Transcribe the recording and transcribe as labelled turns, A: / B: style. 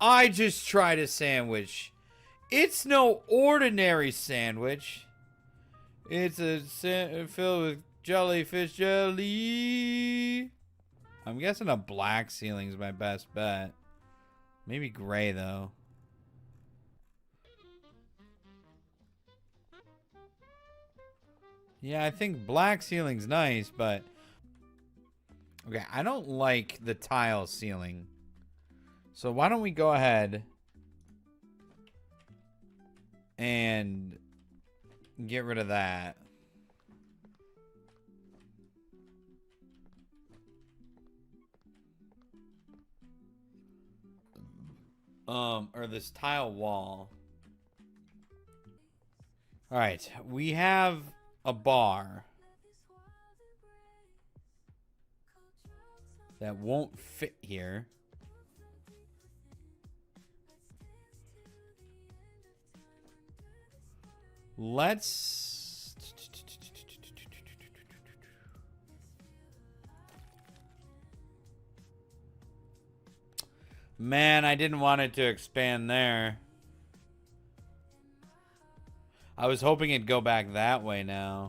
A: I just tried a sandwich. It's no ordinary sandwich. It's filled with jellyfish jelly. I'm guessing a black ceiling is my best bet. Maybe gray, though. Yeah, I think black ceiling's nice, but... Okay, I don't like the tile ceiling. So why don't we go ahead and get rid of that. Or this tile wall. All right, we have a bar that won't fit here. Let's... Man, I didn't want it to expand there. I was hoping it'd go back that way now.